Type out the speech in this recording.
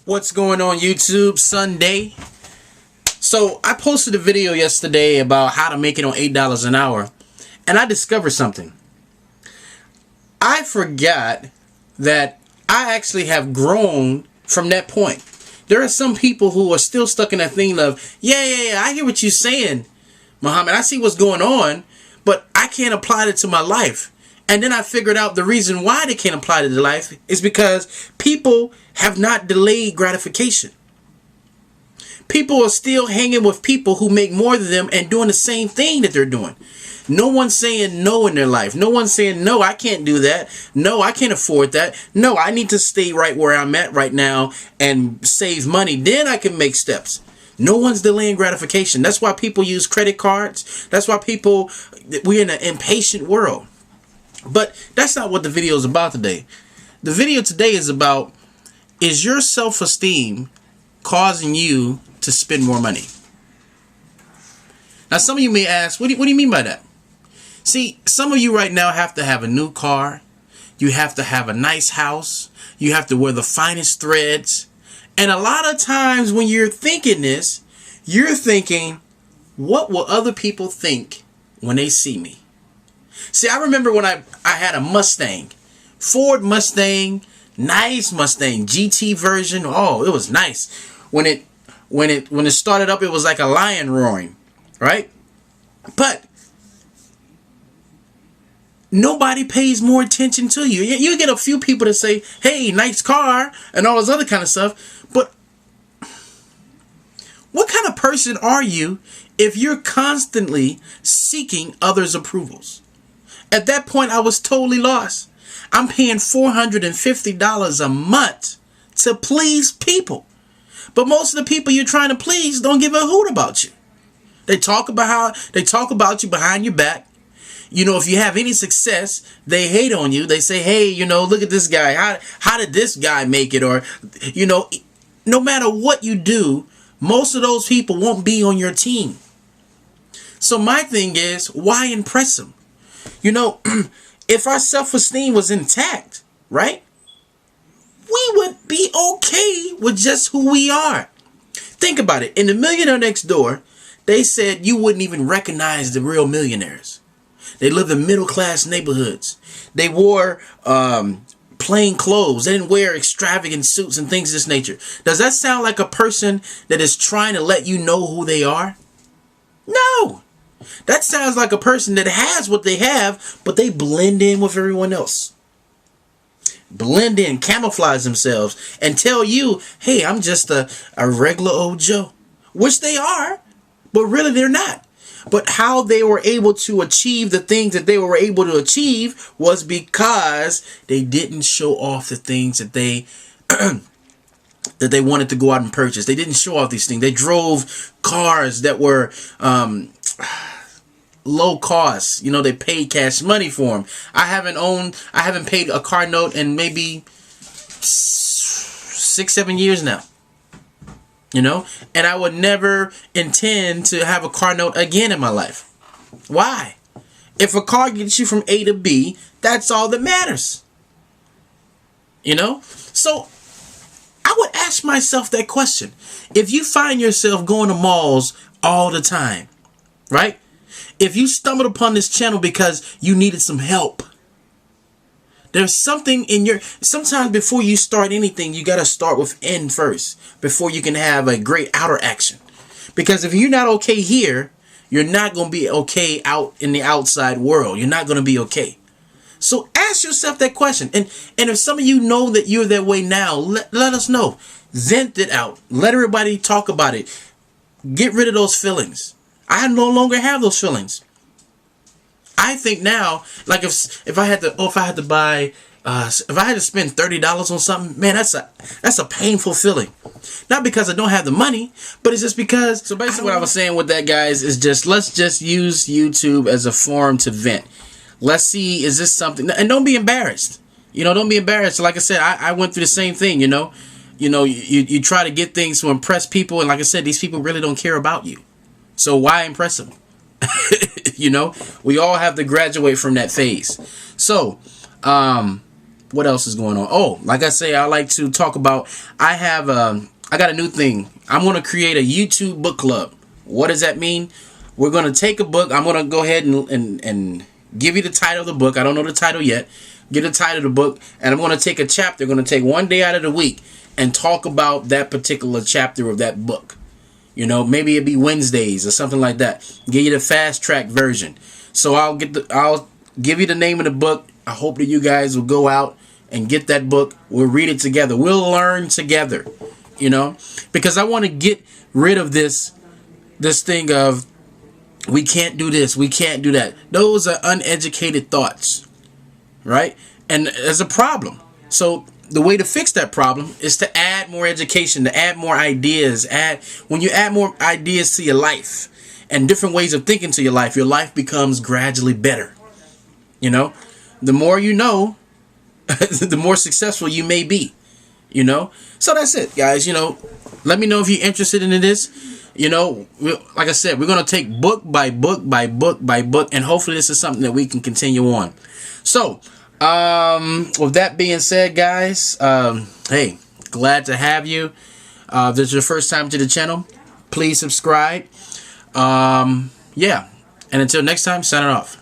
What's going on YouTube? Sunday. So I posted a video yesterday about how to make it on $8 an hour, and I discovered something. I forgot that I actually have grown from that point. There are some people who are still stuck in that thing of, yeah, I hear what you're saying, Muhammad. I see what's going on, but I can't apply it to my life. And then I figured out the reason why they can't apply it to life is because people have not delayed gratification. People are still hanging with people who make more than them and doing the same thing that they're doing. No one's saying no in their life. No one's saying, no, I can't do that. No, I can't afford that. No, I need to stay right where I'm at right now and save money. Then I can make steps. No one's delaying gratification. That's why people use credit cards. That's why we're in an impatient world. But that's not what the video is about today. The video today is about, is your self-esteem causing you to spend more money? Now, some of you may ask, what do you mean by that? See, some of you right now have to have a new car. You have to have a nice house. You have to wear the finest threads. And a lot of times when you're thinking this, you're thinking, what will other people think when they see me? See, I remember when I had a Mustang, Ford Mustang, nice Mustang, GT version. Oh, it was nice. When it started up, it was like a lion roaring, right? But nobody pays more attention to you. You get a few people that say, hey, nice car, and all this other kind of stuff. But what kind of person are you if you're constantly seeking others' approvals? At that point, I was totally lost. I'm paying $450 a month to please people. But most of the people you're trying to please don't give a hoot about you. They talk about you behind your back. You know, if you have any success, they hate on you. They say, hey, you know, look at this guy. How did this guy make it? Or, you know, no matter what you do, most of those people won't be on your team. So my thing is, why impress them? You know, if our self-esteem was intact, right, we would be okay with just who we are. Think about it. In The Millionaire Next Door, they said you wouldn't even recognize the real millionaires. They lived in middle-class neighborhoods. They wore plain clothes. They didn't wear extravagant suits and things of this nature. Does that sound like a person that is trying to let you know who they are? No. That sounds like a person that has what they have, but they blend in with everyone else. Blend in, camouflage themselves, and tell you, hey, I'm just a regular old Joe. Which they are, but really they're not. But how they were able to achieve the things that they were able to achieve was because they didn't show off the things that they that they wanted to go out and purchase. They didn't show off these things. They drove cars that were low cost. You know, they paid cash money for them. I haven't paid a car note in maybe 6-7 years now. You know, and I would never intend to have a car note again in my life. Why? If a car gets you from A to B, that's all that matters. You know? So I would ask myself that question. If you find yourself going to malls all the time, right? If you stumbled upon this channel because you needed some help, there's something in sometimes before you start anything, you got to start within first before you can have a great outer action. Because if you're not okay here, you're not going to be okay out in the outside world. You're not going to be okay. So ask yourself that question. And if some of you know that you're that way now, let us know. Vent it out. Let everybody talk about it. Get rid of those feelings. I no longer have those feelings. I think now, like if I had to buy, if I had to spend $30 on something, man, that's a painful feeling. Not because I don't have the money, but it's just because. So basically, what I was saying with that, guys, is let's just use YouTube as a forum to vent. Let's see, is this something? And don't be embarrassed. You know, don't be embarrassed. Like I said, I went through the same thing. You try to get things to impress people, and like I said, these people really don't care about you. So why impress them? You know, we all have to graduate from that phase. So, What else is going on? Oh, like I say, I like to talk about, I got a new thing. I'm going to create a YouTube book club. What does that mean? We're going to take a book. I'm going to go ahead and give you the title of the book. I don't know the title yet. Get the title of the book, and I'm going to take a chapter. I'm going to take one day out of the week and talk about that particular chapter of that book. You know, maybe it'd be Wednesdays or something like that. Give you the fast track version. So I'll give you the name of the book. I hope that you guys will go out and get that book. We'll read it together. We'll learn together, you know, because I want to get rid of this thing of we can't do this, we can't do that. Those are uneducated thoughts, right? And there's a problem. So the way to fix that problem is to add more education, to add more ideas. When you add more ideas to your life and different ways of thinking to your life becomes gradually better. You know, the more you know, the more successful you may be, you know. So that's it, guys. You know, let me know if you're interested in this. You know, like I said, we're going to take book by book by book by book, and hopefully this is something that we can continue on. So, with that being said, guys, hey, glad to have you. If this is your first time to the channel, please subscribe. Yeah, and until next time, signing off.